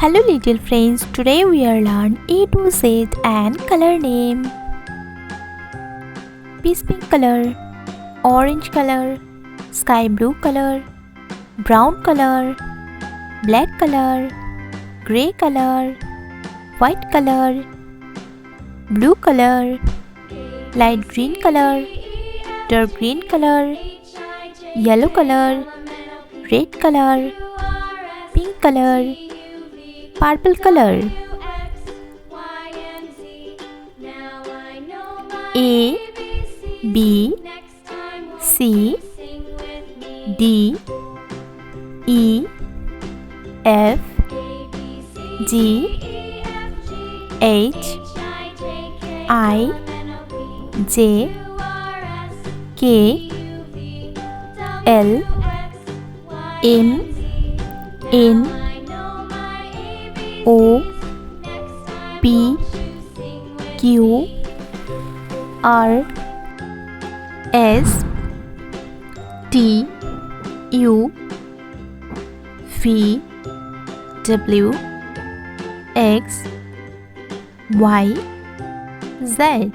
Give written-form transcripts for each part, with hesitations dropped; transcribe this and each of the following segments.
Hello little friends, today we are learn A to Z and color name. Peach pink color, orange color, sky blue color, brown color, black color, grey color, white color, blue color, light green color, dark green color, yellow color, red color, pink color, purple color. A, B, C, D, E, F, G, H, I, J, K, L, M, N, O, P, Q, R, S, T, U, V, W, X, Y, Z.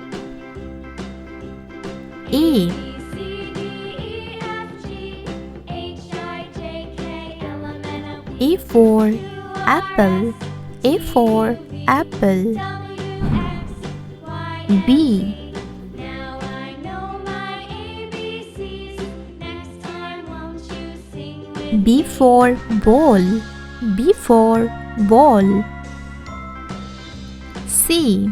E. A for apple. A for apple. B. B for ball. B for ball. C.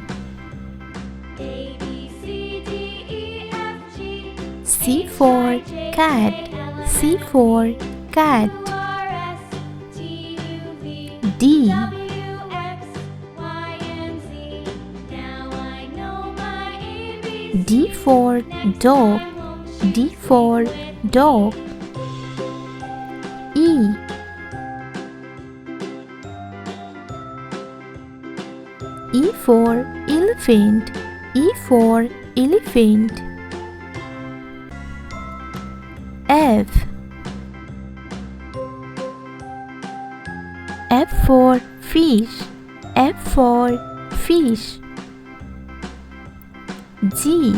C for cat. C for cat. D. D for dog. D for dog. E. E for elephant. E for elephant. F. F for fish. F for fish. G.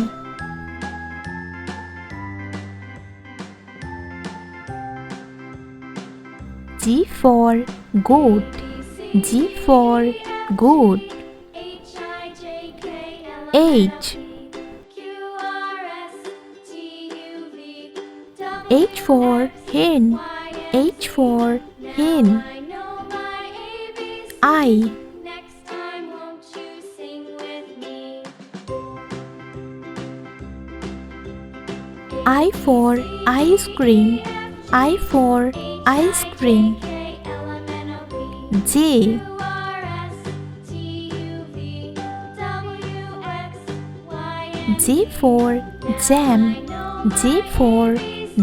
G for goat. G for goat. H. H for hen. H for hen. I. I for ice cream. I for ice cream. J. J for jam. J for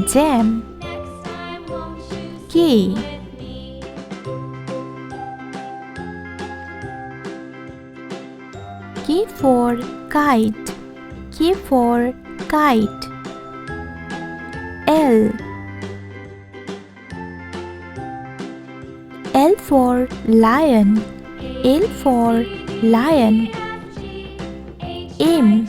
jam. K. K for kite. K for kite. L. L for lion. L for lion. M.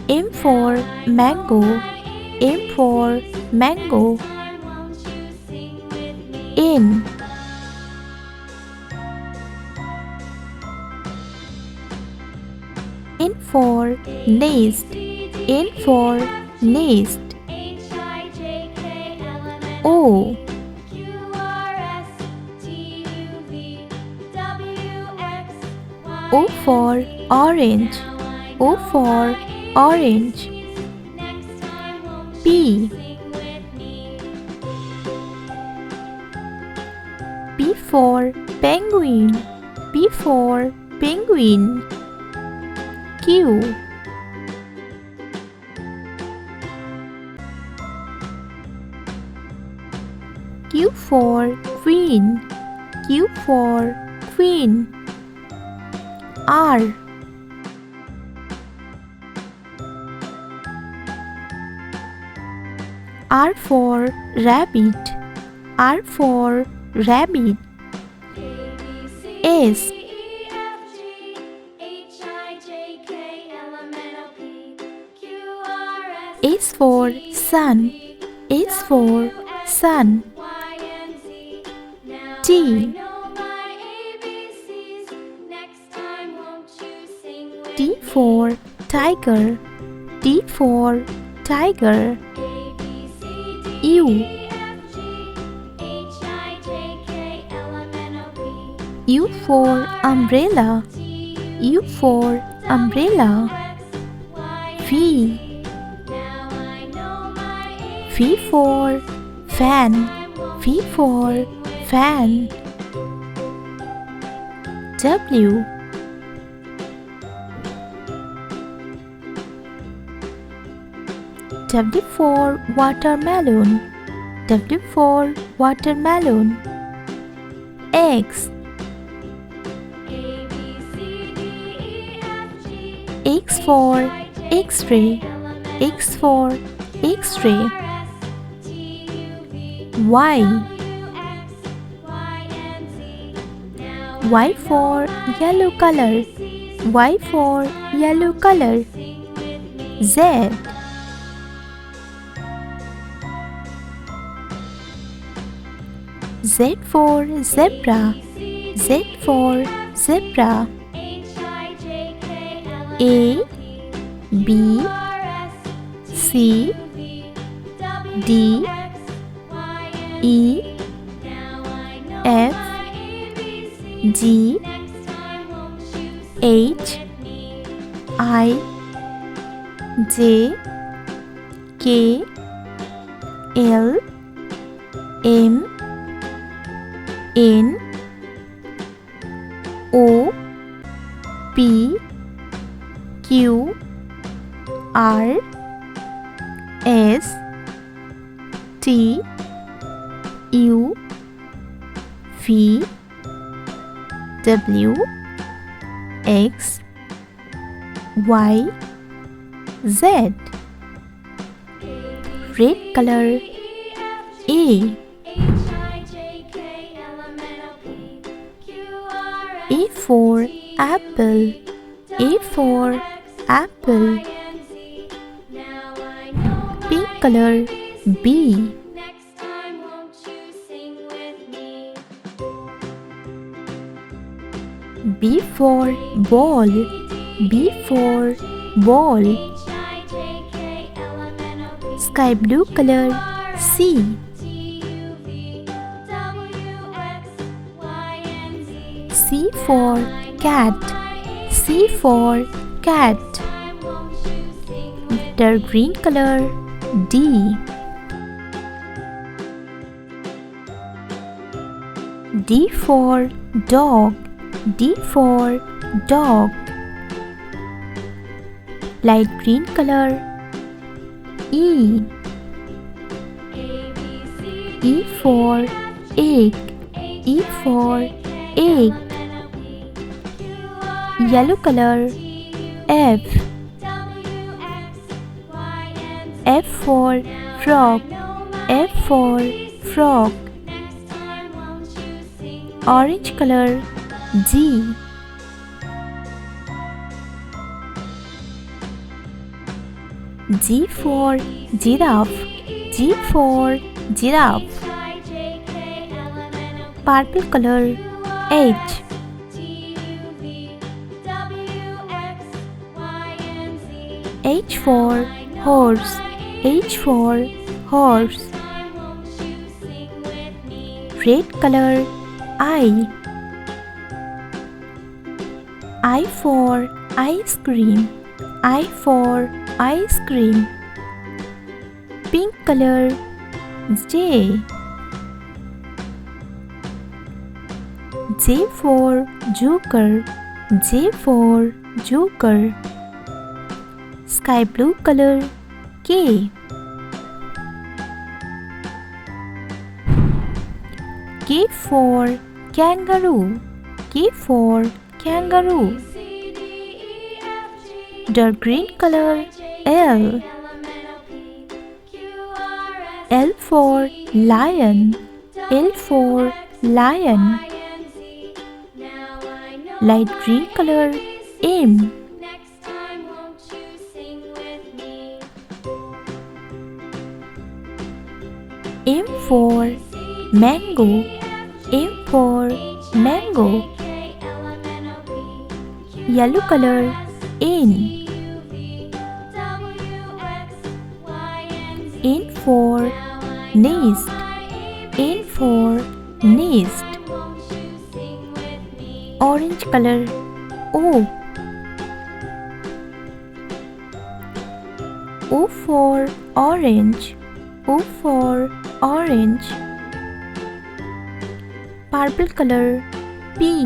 M for mango. M for mango. N. N for nest. N for nest. O. O for orange. O for orange. P. P for penguin. P for penguin. Q. Q for queen. Q for queen. R. R for rabbit. R for rabbit. S. S for sun. S for sun. T. T for tiger. T for tiger. U. U for umbrella. U for umbrella. V. V for fan. V for fan. W. W for watermelon. W for watermelon. X. X for X-ray. X for X-ray. Y. Y for yellow color. Y for yellow color. Z. Z for zebra. Z for zebra. A, B, C, D, E, F, G, H, I, J, K, L, M, N, O, P, Q, R, S, T, U, V, W, X, Y, Z. Red color. A. A for apple. A for apple. Pink color. B. B for ball. B for ball. Sky blue color. C. C for cat. C for cat. Dark green color. D. D for dog. D for dog. Light green color. E. E for egg. E for egg. Yellow color. F. F for frog. F for frog. Orange color. G. G for giraffe. G for giraffe. Purple color. H. H for horse. H for horse. Red color. I. I for ice cream. I for ice cream. Pink color. J. J for joker. J for joker. Sky blue color. K. K for kangaroo. K for kangaroo. Dark green color. L. L for lion. L for lion. Light green color M. M for mango. M for mango. Yellow color N. N for nest. N for nest. Orange color O. O for orange. O for orange. Purple color P.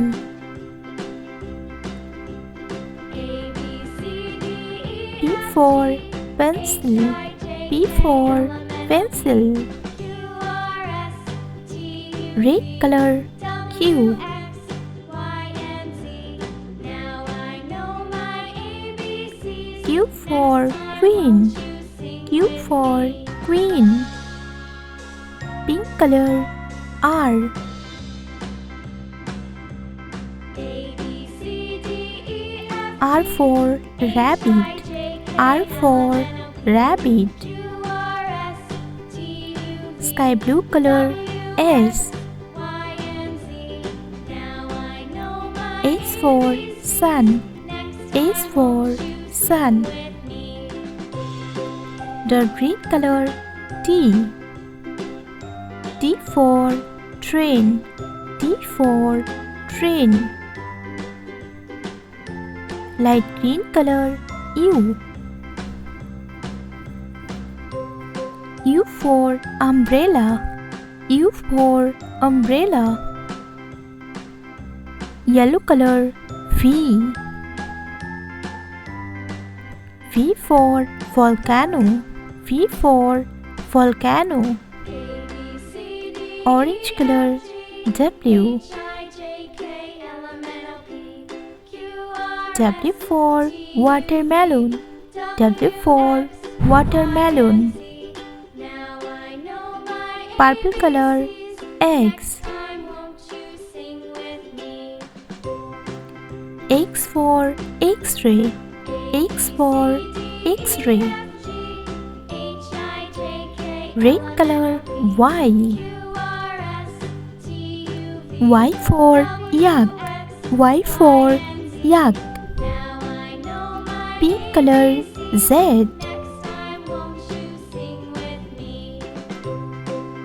P for pencil. P for pencil. Red color Q. Q for queen. Q for queen. Pink color R. R for rabbit. R for rabbit. Sky blue color S. S for sun. S for sun. Dark green color T. T for train. T for train. Light green color U. U for umbrella. U for umbrella. Yellow color V. V for volcano. V for volcano. Orange color W. W for watermelon. W for watermelon. Purple color X. X for X-ray. X for X-ray. Red color Y. Y for yak. Y for yak. Pink color Z.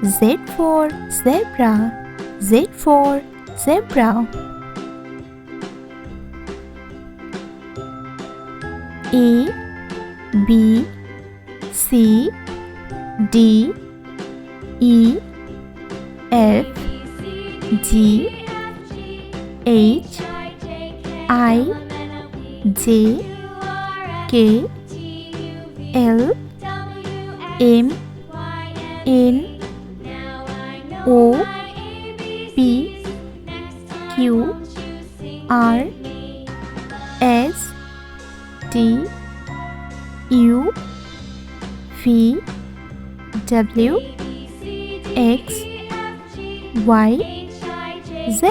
Z for zebra. Z for zebra. A, B, C, D, E, F, G, H, I, J, K, L, M, N, O, P, Q, R, S, T, U, V, W, X, Y, Z.